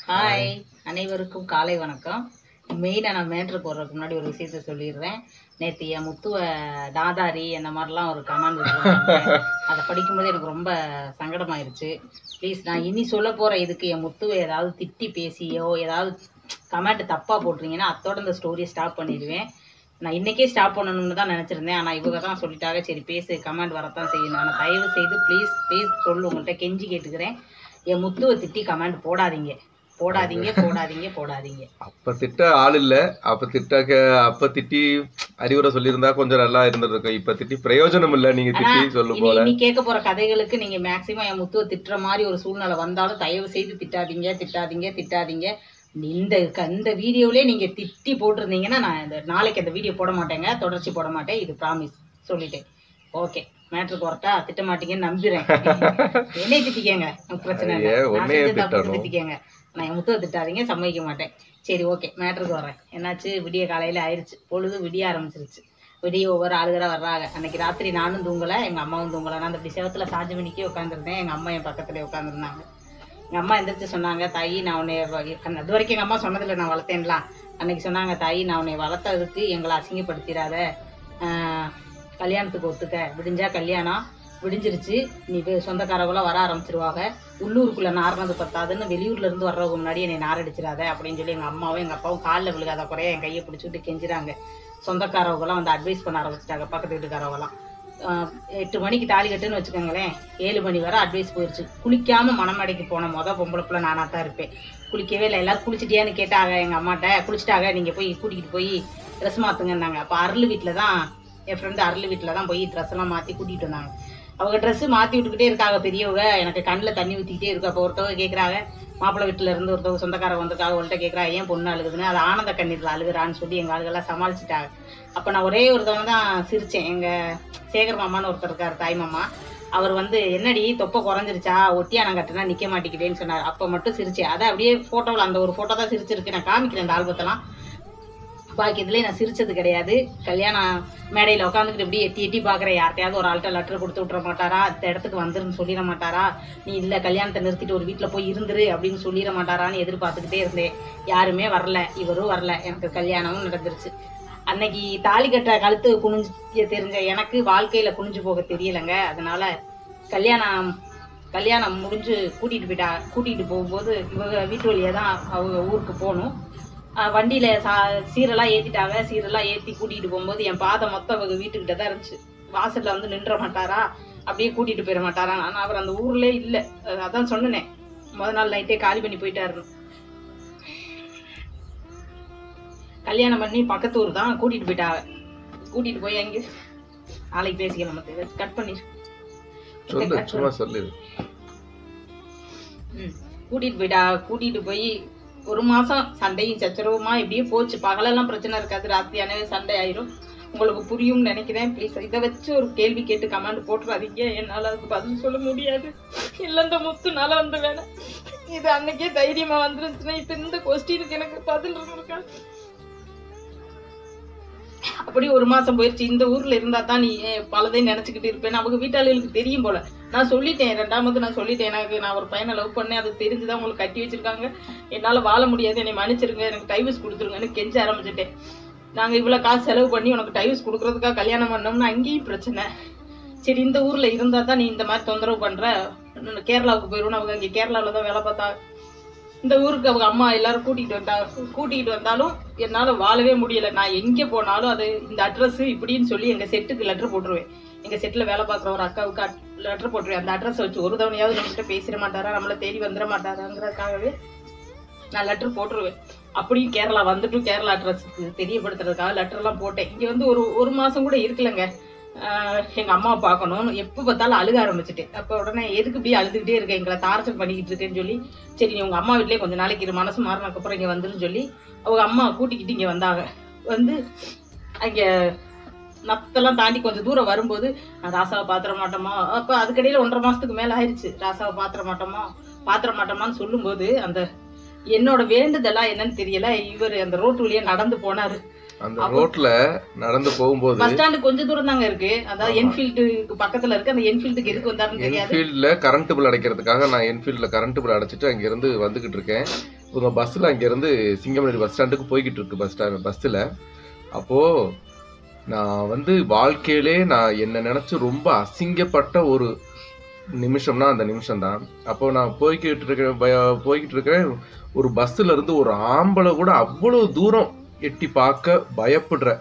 Hi, அனைவருக்கும் காலை வணக்கம். மெயினாக நான் மேட்ரு போடுறதுக்கு முன்னாடி ஒரு விஷயத்த சொல்லிடுறேன். நேற்று என் முத்துவ தாதாரி அந்த மாதிரிலாம் ஒரு கமெண்ட் விட்டுருக்காங்க. அதை படிக்கும்போது எனக்கு ரொம்ப சங்கடமாயிருச்சு. ப்ளீஸ், நான் இனி சொல்ல போகிற இதுக்கு என் முத்துவை ஏதாவது திட்டி பேசியோ ஏதாவது கமெண்ட் தப்பாக போட்டுறீங்கன்னா அத்தோட இந்த ஸ்டோரியை ஸ்டாப் பண்ணிடுவேன். நான் இன்றைக்கே ஸ்டாப் பண்ணணும்னு தான் நினச்சிருந்தேன். ஆனால் இவங்க தான் சொல்லிட்டாங்க, சரி பேசு, கமெண்ட் வரத்தான் செய்யணும். ஆனால் தயவு செய்து ப்ளீஸ் சொல்லு, உங்கள்கிட்ட கெஞ்சி கேட்டுக்கிறேன், என் முத்துவை திட்டி கமெண்ட் போடாதீங்க. அப்ப திட்ட ஆள் இல்ல. அப்ப திட்டி அறிவுரை சொல்லியிருந்தா கொஞ்சம் நல்லா இருந்திருக்கும். இப்ப திட்டி பிரயோஜனம் இல்ல. நீங்க திட்டி சொல்லும் போல நீ கேட்க போற கதைகளுக்கு நீங்க மேக்சிமம் என் முத்துவ திட்டுற மாதிரி ஒரு சூழ்நிலை வந்தாலும் தயவு செய்து திட்டாதீங்க. இந்த வீடியோலயே நீங்க திட்டி போட்டிருந்தீங்கன்னா நான் நாளைக்கு அந்த வீடியோ போட மாட்டேங்க, தொடர்ச்சி போட மாட்டேன், இது ப்ராமிஸ் சொல்லிட்டேன். ஓகே, மேட்ருக்கு வரட்டா? திட்ட மாட்டீங்கன்னு நம்புறேன். என்னை திட்டிக்கங்க, பிரச்சனை இல்லை, திட்டிக்கங்க. நான் என் முத்துவ திட்டாதீங்க, சம்மதிக்க மாட்டேன். சரி, ஓகே, மேட்ருக்கு வரேன். என்னாச்சு? விடிய காலையில் ஆயிடுச்சு, பொழுது விடிய ஆரம்பிச்சிருச்சு. விடிய ஒவ்வொரு ஆளுகளாக வர்றாங்க. அன்னைக்கு ராத்திரி நானும் தூங்கலை, எங்கள் அம்மாவும் தூங்கலை. நான் அந்த இப்படி செவத்தில் சார்ஜ் மணிக்கே உட்காந்துருந்தேன். எங்கள் அம்மா என் பக்கத்துலேயே உட்காந்துருந்தாங்க. எங்கள் அம்மா எந்திரிச்சு சொன்னாங்க, தாயி நான் உன்னை அது வரைக்கும் எங்கள் அம்மா சொன்னதில்லை நான் வளர்த்தேன்லாம். அன்னைக்கு சொன்னாங்க, தாயி நான் உன்னை வளர்த்ததுக்கு எங்களை அசிங்கப்படுத்திடாத, கல்யாணத்துக்கு ஒத்துக்க, விடிஞ்சா கல்யாணம், விடிஞ்சிருச்சு, நீ சொந்தக்காரவங்களாம் வர ஆரம்பிச்சிருவாங்க, உள்ளூருக்குள்ளே நார்னது பத்தாதுன்னு வெளியூர்ல இருந்து வர்றவங்க முன்னாடி என்னை நாரடிச்சிடாத அப்படின்னு சொல்லி எங்கள் அம்மாவும் எங்கள் அப்பாவும் காலில் விழுகாத குறைய என் கையை பிடிச்சிட்டு கெஞ்சுறாங்க. சொந்தக்காரவங்களாம் வந்து அட்வைஸ் பண்ண ஆரம்பிச்சிட்டாங்க, பக்கத்து வீட்டுக்காரவங்களாம். 8 மணிக்கு தாலி கட்டுன்னு வச்சுக்கோங்களேன், 7 மணி வரை அட்வைஸ் போயிடுச்சு. குளிக்காமல் மணமடைக்கு போன பொம்பளை பிள்ளை நானாக தான் இருப்பேன். குளிக்கவே இல்லை. எல்லாரும் குளிச்சிட்டியான்னு கேட்டாங்க எங்கள் அம்மாட்ட. குளிச்சிட்டாங்க, நீங்கள் போய் கூட்டிகிட்டு போய் ட்ரெஸ் மாற்றுங்கன்னாங்க. அப்போ அருள் வீட்டில் தான், என் ஃப்ரெண்டு அருள் வீட்டில் தான் போய் ட்ரெஸ் எல்லாம் மாற்றி கூட்டிகிட்டு வந்தாங்க. அவங்க ட்ரெஸ்ஸு மாற்றி விட்டுக்கிட்டே இருக்காங்க பெரியவங்க. எனக்கு கண்ணில் தண்ணி ஊற்றிக்கிட்டே இருக்கும். அப்போ ஒருத்தவங்க கேட்குறாங்க, மாப்பிள்ளை வீட்டில் இருந்து ஒருத்தவங்க சொந்தக்காரங்க வந்திருக்காங்க, அவங்கள்ட்ட கேட்குறா ஏன் பொண்ணு அழுகுதுன்னு. அது ஆனந்த கண்ணீரில் அழுகுறான்னு சொல்லி எங்கள் ஆளுகள்லாம் சமாளிச்சுட்டாங்க. அப்போ நான் ஒரே ஒருத்தவங்க தான் சிரித்தேன். எங்கள் சேகர் மாமான்னு ஒருத்தர் இருக்கார், தாய் மாமா. அவர் வந்து, என்னடி தொப்பை குறைஞ்சிருச்சா, ஒட்டியானம் கட்டுனா நிற்க மாட்டேங்குதேன்னு சொன்னார். அப்போ மட்டும் சிரிச்சேன். அதை அப்படியே ஃபோட்டோவில் அந்த ஒரு ஃபோட்டோ தான் சிரிச்சிருக்கு. நான் காமிக்கிறேன் அந்த ஆல்பத்தெல்லாம். பாக்கி இதுலேயே நான் சிரிச்சது கிடையாது. கல்யாணம் மேடையில் உட்காந்துக்கிட்டு இப்படி எட்டி பார்க்குறேன். யார்ட்டையாவது ஒரு ஆள்கிட்ட லெட்டர் கொடுத்து விட்ற மாட்டாரா, இந்த இடத்துக்கு வந்துருன்னு சொல்லிட மாட்டாரா, நீ இல்லை கல்யாணத்தை நிறுத்திட்டு ஒரு வீட்டில் போய் இருந்துரு அப்படின்னு சொல்லிட மாட்டாரான்னு எதிர்பார்த்துக்கிட்டே இருந்தேன். யாருமே வரல, இவரும் வரல. எனக்கு கல்யாணமும் நடந்துருச்சு. அன்னைக்கு தாலி கட்ட கழுத்து குனிஞ்சு தெரிஞ்ச எனக்கு வாழ்க்கையில் குனிஞ்சு போக தெரியலைங்க. அதனால கல்யாணம் முடிஞ்சு கூட்டிகிட்டு போகும்போது இவங்க வீட்டு வழியே தான் அவங்க ஊருக்கு போகணும். வண்டியில் சீரெல்லாம் ஏற்றிட்டாங்க. சீரெல்லாம் ஏற்றி கூட்டிகிட்டு போகும்போது என் பாதை மொத்தம் அவங்க வீட்டுக்கிட்ட தான் இருந்துச்சு. வாசலில் வந்து நின்ற மாட்டாரா, அப்படியே கூட்டிகிட்டு போயிட மாட்டாரா. ஆனால் அவர் அந்த ஊர்லே இல்லை. அதான் சொன்னேன், முதல் நாள் நைட்டே காலி பண்ணி போயிட்டாருன்னு. கல்யாணம் பண்ணி பக்கத்து ஊர் தான் கூட்டிகிட்டு போயிட்டாங்க. கூட்டிகிட்டு போய் அங்கே நாளைக்கு பேசிக்கலாம், மற்ற கட் பண்ணி கூட்டிகிட்டு போய் 1 மாதம் சண்டையும் சச்சரவுமா இப்படியே போச்சு. பகலெல்லாம் பிரச்சனை இருக்காது, ராத்திரியானவே சண்டை ஆயிரும். உங்களுக்கு புரியும்னு நினைக்கிறேன். ப்ளீஸ் இதை வச்சு ஒரு கேள்வி கேட்டு கமெண்ட் போட்டுறாதீங்க. என்னால் அதுக்கு பதில் சொல்ல முடியாது. இல்லை, இந்த முத்துனால வந்து வேணாம். இது அன்னைக்கே தைரியமா வந்துருந்துச்சுன்னா இப்போ இந்த கொஸ்டினுக்கு எனக்கு பதில் இருக்கா. அப்படி 1 மாதம் போயிடுச்சு. இந்த ஊர்ல இருந்தா தான் நீ பலதையும் நினைச்சுக்கிட்டு இருப்பேன். அவங்க வீட்டாளுகளுக்கு தெரியும் போல. நான் சொல்லிட்டேன், 2வது நான் சொல்லிட்டேன், எனக்கு நான் ஒரு பையனை லவ் பண்ணேன், அது தெரிஞ்சுதான் உங்களுக்கு கட்டி வச்சிருக்காங்க, என்னால வாழ முடியாது, என்னை மன்னிச்சிருங்க, எனக்கு டைவர்ஸ் கொடுத்துருங்கன்னு கெஞ்ச ஆரம்பிச்சுட்டேன். நாங்க இவ்வளவு காசு செலவு பண்ணி உனக்கு டைவர்ஸ் கொடுக்கறதுக்காக கல்யாணம் பண்ணோம்னா அங்கேயும் பிரச்சனை. சரி, இந்த ஊர்ல இருந்தா தான் நீ இந்த மாதிரி தொந்தரவு பண்ற, கேரளாவுக்கு போயிடுவோம். அவங்க அங்கே கேரளாவில தான் வேலை பார்த்தா. இந்த ஊருக்கு அவங்க அம்மா எல்லாரும் கூட்டிகிட்டு வந்தாலும் என்னால் வாழவே முடியலை. நான் எங்கே போனாலும் அது இந்த அட்ரஸ் இப்படின்னு சொல்லி எங்கள் செட்டுக்கு லெட்டர் போட்டுருவேன். எங்கள் செட்டில் வேலை பார்க்குற ஒரு அக்காவுக்கு லெட்டர் போட்டுருவேன். அந்த அட்ரஸ் வச்சு ஒரு தவணையாவது நம்மகிட்ட பேசிட மாட்டாரா, நம்மளை தேடி வந்துட மாட்டாராங்கிறதுக்காகவே நான் லெட்டர் போட்டுருவேன். அப்படியும் கேரளா வந்துட்டும் கேரளா அட்ரஸுக்கு தெரியப்படுத்துறதுக்காக லெட்டர்லாம் போட்டேன். இங்கே வந்து ஒரு மாதம் கூட இருக்கலைங்க. எங்கள் அம்மாவை பார்க்கணும், எப்போ பார்த்தாலும் அழுக ஆரம்பிச்சுட்டேன். அப்போ உடனே எதுக்கு இப்படி அழுதுகிட்டே இருக்கேன், எங்களை டார்ச்சர் பண்ணிக்கிட்டு இருக்கேன்னு சொல்லி, சரி நீ உங்கள் அம்மா வீட்டிலே கொஞ்சம் நாளைக்கு மனசு மாறினதுக்கப்புறம் இங்கே வந்துருன்னு சொல்லி அவங்க அம்மா கூட்டிக்கிட்டு இங்கே வந்தாங்க. வந்து அங்கே நத்தெல்லாம் தாண்டி கொஞ்சம் தூரம் வரும்போது ராசாவை பாத்திர மாட்டோமா, அப்போ அதுக்கடையில் 1.5 மாதத்துக்கு மேலே ஆயிடுச்சு. ராசாவை பாத்திர மாட்டோமான்னு சொல்லும்போது அந்த என்னோட வேண்டுதெல்லாம் என்னன்னு தெரியல, இவர் அந்த ரோட்டு வழியா நடந்து போனாரு. அந்த ரோட்ல நடந்து போகும்போது பஸ் ஸ்டாண்ட் கொஞ்ச தூரம் தாங்க இருக்கு, அதாவது என்ஃபீல்டுக்கு பக்கத்துல இருக்கு. அந்த என்ஃபீல்டுக்கு எதுக்கு வந்தாருன்னு தெரியாது. என்ஃபீல்ட்ல கரண்ட் பில் அடைக்கிறதுக்காக நான் என்ஃபீல்ட்ல கரண்ட் பில் அடைச்சிட்டு அங்க இருந்து வந்துகிட்டு இருக்கேன். இவங்க பஸ்ஸில் அங்கேருந்து சிங்கமனேரி பஸ் ஸ்டாண்டுக்கு போய்கிட்டு இருக்கு பஸ்ஸில். அப்போது நான் வந்து வாழ்க்கையிலே நான் என்ன நினச்சி ரொம்ப அசிங்கப்பட்ட ஒரு நிமிஷம்னா அந்த நிமிஷம்தான். அப்போ நான் போய்கிட்டு இருக்கிறேன். ஒரு பஸ்ஸில் இருந்து ஒரு ஆம்பளை கூட அவ்வளோ தூரம் எட்டி பார்க்க பயப்படுற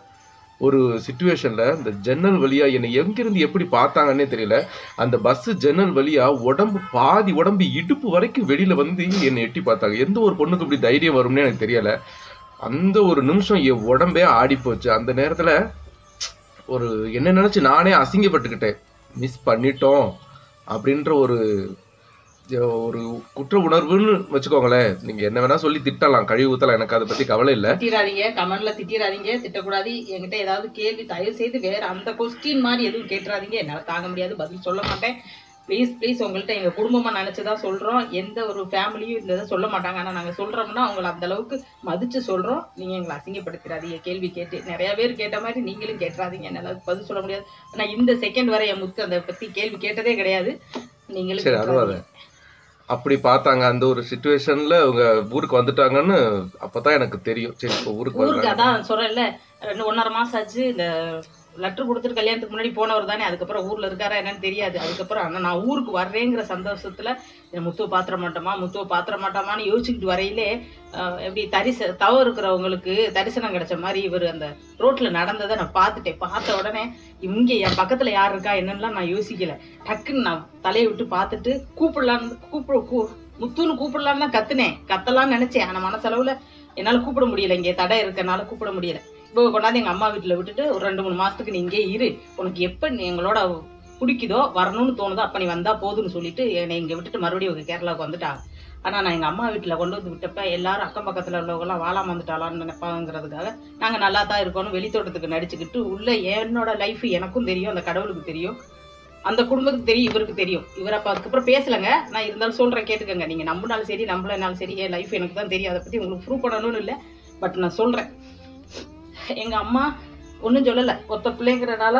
ஒரு சிச்சுவேஷன்ல இந்த ஜன்னல் வழியா என்னை எங்கிருந்து எப்படி பார்த்தாங்கன்னே தெரியல. அந்த பஸ் ஜன்னல் வழியா பாதி உடம்பு இடுப்பு வரைக்கும் வெளியில வந்து என்னை எட்டி பார்த்தாங்க. எந்த ஒரு பொண்ணுக்கு இப்படி தைரியம் வரும்னு எனக்கு தெரியல. அந்த ஒரு நிமிஷம் என் உடம்பே ஆடி போச்சு. அந்த நேரத்துல ஒரு என்ன நினைச்சு நானே அசிங்கப்பட்டுக்கிட்டேன். மிஸ் பண்ணிட்டோம் அப்படின்ற ஒரு குற்ற உணர்வுன்னு வச்சுக்கோங்களேன். நீங்க என்ன வேணா சொல்லி திட்டலாம், கழிவு ஊத்தலாம், எனக்கு அதை பத்தி கவலை இல்ல. திட்டிடாதீங்க, கமெண்ட்ல திட்டிடாதீங்க, திட்டக்கூடாது. என்கிட்ட ஏதாவது கேள்வி தயவு செய்து வேற அந்த கொஸ்டின் மாதிரி எதுவும் கேட்டுறாதீங்க. என்னால தாங்க முடியாது, பதில் சொல்ல மாட்டேன். ப்ளீஸ் உங்கள்கிட்ட எங்க குடும்பமா நினைச்சுதான் சொல்றோம். எந்த ஒரு ஃபேமிலியும் இந்த இதை சொல்ல மாட்டாங்க. ஆனா நாங்க சொல்றோம்னா அவங்களை அந்த அளவுக்கு மதிச்சு சொல்றோம். நீங்க எங்களை அசிங்கப்படுத்திடாதீங்க. கேள்வி கேட்டு நிறைய பேர் கேட்ட மாதிரி நீங்களும் கேட்டுறாதீங்க. என்னால பதில் சொல்ல முடியாது. ஆனா இந்த செகண்ட் வரை என் முத்து அதை பத்தி கேள்வி கேட்டதே கிடையாது. நீங்களும் அப்படி பார்த்தாங்க. அந்த ஒரு சிச்சுவேஷன்ல அவங்க ஊருக்கு வந்துட்டாங்கன்னு அப்பதான் எனக்கு தெரியும். சரி, இப்போ ஊருக்கு அதான் சொல்றேன்ல, 1.5 மாசம் ஆச்சு. இந்த லெட்டர் கொடுத்துட்டு கல்யாணத்துக்கு முன்னாடி போனவர் தானே. அதுக்கப்புறம் ஊர்ல இருக்காரா என்னன்னு தெரியாது. அதுக்கப்புறம் ஆனா நான் ஊருக்கு வர்றேங்கிற சந்தோஷத்துல முத்துவை பாத்திர மாட்டோமான்னு யோசிச்சுக்கிட்டு வரையிலே எப்படி தவ இருக்கிறவங்களுக்கு தரிசனம் கிடைச்ச மாதிரி இவர் அந்த ரோட்ல நடந்ததை நான் பார்த்துட்டேன். பார்த்த உடனே இங்க என் பக்கத்துல யார் இருக்கா என்னன்னுலாம் நான் யோசிக்கல. டக்குன்னு நான் தலையை விட்டு பார்த்துட்டு முத்துன்னு கூப்பிடலான்னு தான் கத்தலாம்னு நினைச்சேன். ஆனா மனசளவுல என்னால கூப்பிட முடியல. இங்கே தடை இருக்கனால கூப்பிட முடியல. இப்போ கொண்டாந்து எங்க அம்மா வீட்டுல விட்டுட்டு ஒரு 2-3 மாசத்துக்கு நீ இங்கே இரு, உனக்கு எப்ப எங்களோட பிடிக்குதோ வரணும்னு தோணுதோ அப்ப நீ வந்தா போதுன்னு சொல்லிட்டு என்னை இங்க விட்டுட்டு மறுபடியும் கேரளாவுக்கு வந்துட்டாங்க. ஆனா நான் எங்க அம்மா வீட்டுல கொண்டு வந்து விட்டப்ப எல்லாரும் அக்கம் பக்கத்துல உள்ளவங்க எல்லாம் வாழாம வந்துட்டாளான்னு நினைப்பாங்கிறதுக்காக நாங்க நல்லா தான் இருக்கோம்னு வெளித்தோட்டத்துக்கு நடிச்சுக்கிட்டு உள்ள என்னோட லைஃப் எனக்கும் தெரியும், அந்த கடவுளுக்கு தெரியும், அந்த குடும்பத்துக்கு தெரியும், இவருக்கு தெரியும். இவர் அப்ப அதுக்கப்புறம் பேசலங்க. நான் இருந்தாலும் சொல்றேன், கேட்டுக்கங்க. நீங்க நம்பினாலும் சரி நம்பலனாலும் சரி என் லைஃப் எனக்கு தான் தெரியும். அதை பத்தி உங்களுக்கு ப்ரூவ் பண்ணணும்னு இல்லை, பட் நான் சொல்றேன். எங்க அம்மா ஒன்னும் சொல்லல. ஒத்த பிள்ளைங்கிறனால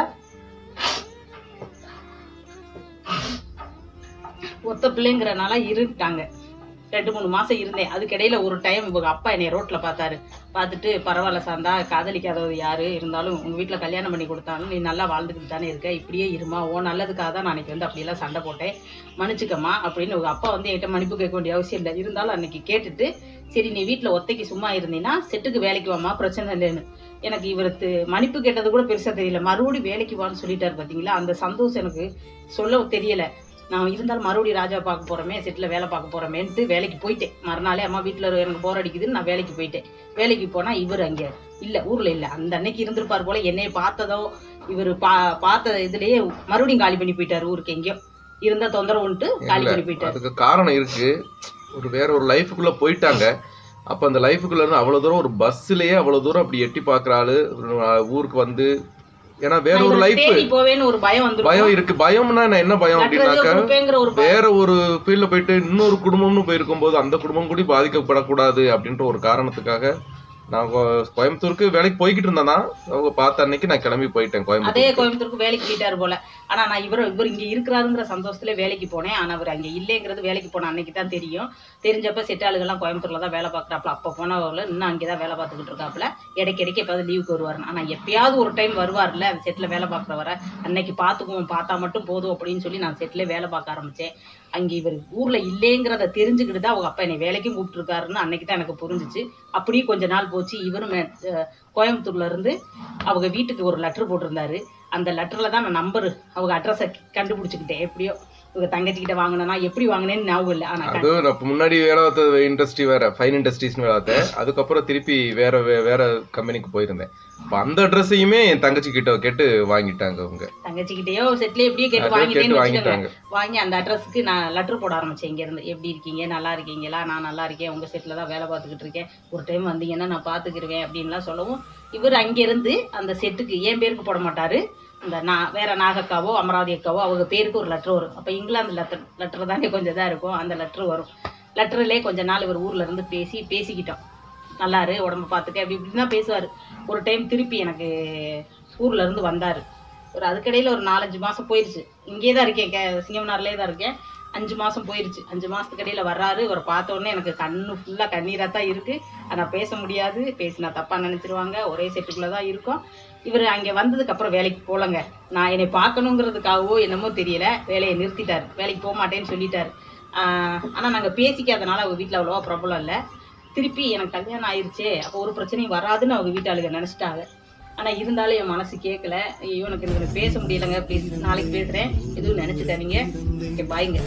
இருட்டாங்க. 2-3 மாசம் இருந்தேன். அதுக்கிடையில ஒரு டைம் இவங்க அப்பா என்னை ரோட்ல பார்த்துட்டு, பரவாயில்ல சாந்தா, காதலிக்காதது யாரு இருந்தாலும் உங்க வீட்டுல கல்யாணம் பண்ணி கொடுத்தாலும் நீ நல்லா வாழ்ந்துக்கிட்டு தானே இருக்க, இப்படியே இருமா, ஓ நல்லதுக்காக தான் நான் அன்னைக்கு வந்து அப்படியெல்லாம் சண்டை போட்டேன், மன்னிச்சுக்கம்மா அப்படின்னு உங்க அப்பா வந்து என்கிட்ட மன்னிப்பு கேட்க வேண்டிய அவசியம் இல்லை. இருந்தாலும் அன்னைக்கு கேட்டுட்டு, சரி நீ வீட்டுல ஒத்தைக்கு சும்மா இருந்தீங்கன்னா செட்டுக்கு வேலைக்கு வாமா, பிரச்சனை இல்லைன்னு. எனக்கு இவருக்கு மன்னிப்பு கேட்டது கூட பெருசா தெரியல. மறுபடியும் வேலைக்கு வான்னு சொல்லிட்டாரு பாத்தீங்களா. அந்த சந்தோஷம் எனக்கு சொல்ல தெரியல. நான் இருந்தாலும் மறுபடியும் ராஜா பார்க்க போறோமே, செட்டில் வேலை பார்க்க போறோமேன்ட்டு வேலைக்கு போயிட்டேன். மறுநாளே அம்மா வீட்டுல எனக்கு போர் அடிக்குதுன்னு நான் வேலைக்கு போயிட்டேன். வேலைக்கு போனா இவர் அங்க இல்ல, ஊர்ல இல்ல. அந்த அன்னைக்கு இருந்திருப்பாரு போல. என்னைய பார்த்ததோ இவரு பார்த்த இதுலயே மறுபடியும் காலி பண்ணி போயிட்டாரு. ஊருக்கு எங்கேயோ இருந்தா தொந்தரவுன்ட்டு காலி பண்ணி போயிட்டாரு. அதுக்கு காரணம் இருக்கு. வேற ஒரு லைஃபுக்குள்ள போயிட்டாங்க. அப்ப அந்த லைஃபுக்குள்ள இருந்து அவ்வளவு தூரம் ஒரு பஸ்லயே அவ்வளவு தூரம் அப்படி எட்டி பாக்குறாரு ஊருக்கு வந்து. ஏன்னா வேற ஒரு லைஃப் ஒரு பயம் இருக்கு. பயம்னா என்ன பயம் அப்படின்னாக்க, வேற ஒரு ஃபீல்ட்ல போயிட்டு இன்னொரு குடும்பம்னு போயிருக்கும் போது அந்த குடும்பம் கூட பாதிக்கப்படக்கூடாது அப்படின்ற ஒரு காரணத்துக்காக நான் கோயம்புத்தூருக்கு வேலைக்கு போய்கிட்டு இருந்தேன்னா அவங்க பார்த்த அன்னைக்கு நான் கிளம்பி போயிட்டேன். கோயம்புத்தூருக்கு வேலைக்கு போயிட்டாரு போல. ஆனா நான் இவர் இங்க இருக்கிறாருங்கிற சந்தோஷத்துல வேலைக்கு போனேன். ஆனா அவர் அங்க இல்லைங்கிறது வேலைக்கு போன அன்னைக்கு தான் தெரியும். தெரிஞ்சப்ப செட்டாளுகள்லாம் கோயம்புத்தூர்ல தான் வேலை பார்க்குறாப்புல. அப்ப போனவர்கள் இன்னும் அங்கேதான் வேலை பார்த்துக்கிட்டு இருக்காப்புல. இடைக்கு எப்பயாவது லீவுக்கு வருவாரு. ஆனா எப்பயாவது ஒரு டைம் வருவார்ல செட்ல வேலை பார்க்குறவரை, அன்னைக்கு பார்த்துக்குவோம், பார்த்தா மட்டும் போதும் அப்படின்னு சொல்லி நான் செட்ல வேலை பார்க்க ஆரம்பிச்சேன். அங்க இவர் ஊர்ல இல்லைங்கிறத தெரிஞ்சுக்கிட்டு தான் அவங்க அப்பா என்னை வேலைக்கும் கூப்பிட்டு இருக்காருன்னு அன்னைக்கு தான் எனக்கு புரிஞ்சிச்சு. அப்படியே கொஞ்ச நாள் போச்சு. இவரும் கோயம்புத்தூர்ல இருந்து அவங்க வீட்டுக்கு ஒரு லெட்டர் போட்டிருந்தாரு. அந்த லெட்டர்ல தான் நான் நம்பர் அவங்க அட்ரஸை கண்டுபிடிச்சுக்கிட்டேன். எப்படியோ இவங்க தங்கச்சிக்கிட்ட வாங்கினா எப்படி வாங்கினேன்னு ஞாபகம் இல்லை. ஆனா முன்னாடி வேலை பார்த்த இண்டஸ்ட்ரி வேற, ஃபைன் இண்டஸ்ட்ரீஸ்னு வேலை பார்த்தேன். அதுக்கப்புறம் திருப்பி வேற கம்பெனிக்கு போயிருந்தேன். அந்த அட்ரஸையுமே என் தங்கச்சி கிட்ட கேட்டு வாங்கிட்டாங்க. அவங்க தங்கச்சிக்கிட்டயோ செட்ல எப்படியோ கேட்டு வாங்கிட்டாங்க. வாங்கி அந்த அட்ரஸுக்கு நான் லெட்டர் போட ஆரம்பிச்சேன். இங்க இருந்து எப்படி இருக்கீங்க, நல்லா இருக்கீங்களா, நான் நல்லா இருக்கேன், உங்க செட்ல தான் வேலை பார்த்துக்கிட்டு இருக்கேன், ஒரு டைம் வந்தீங்கன்னா நான் பாத்துக்கிருவேன் அப்படின்லாம் சொல்லவும், இவர் அங்கிருந்து அந்த செட்டுக்கு என் பேருக்கு போட மாட்டாரு, இந்த வேற நாகக்காவோ அமராவதி அக்காவோ அவங்க பேருக்கு ஒரு லெட்டர் வரும். அப்ப இங்கிலாந்து லெட்டர் தானே கொஞ்சம் தான் இருக்கும். அந்த லெட்டர் வரும். லெட்டர்லயே கொஞ்ச நாள் இவர் ஊர்ல இருந்து பேசிக்கிட்டோம். நல்லாரு, உடம்பு பார்த்துக்க அப்படி இப்படின்னு தான் பேசுவாரு. ஒரு டைம் திருப்பி எனக்கு ஊர்ல இருந்து வந்தாரு. அதுக்கடையில ஒரு 4-5 மாசம் போயிடுச்சு. இங்கே தான் இருக்கேன், சிங்கமனார்லேயே தான் இருக்கேன். 5 மாதம் போயிருச்சு. 5 மாதத்துக்கு இடையில வர்றாரு. இவரை பார்த்த உடனே எனக்கு கண்ணு ஃபுல்லாக கண்ணீராக தான் இருக்குது. ஆனால் பேச முடியாது, பேசினா தப்பாக நினச்சிருவாங்க. ஒரே செட்டுக்குள்ளே தான் இருக்கோம். இவர் அங்கே வந்ததுக்கப்புறம் வேலைக்கு போகலங்க. நான் என்னை பார்க்கணுங்கிறதுக்காகவோ என்னமோ தெரியல, வேலையை நிறுத்திட்டார். வேலைக்கு போக மாட்டேன்னு சொல்லிட்டார். ஆனால் நாங்கள் பேசிக்காதனால அவங்க வீட்டில் அவ்வளோவா ப்ராப்ளம் இல்லை. திருப்பி எனக்கு கல்யாணம் ஆயிடுச்சே, அப்போ ஒரு பிரச்சனையும் வராதுன்னு அவங்க வீட்டாளுங்க நினச்சிட்டாங்க. ஆனால் இருந்தாலும் என் மனசு கேட்கல. ஐயோ எனக்கு பேச முடியலைங்க, ப்ளீஸ் நாளைக்கு பேசுகிறேன், எதுவும் நினச்சிட்டாதீங்க. ஓகே, பாய்ங்க.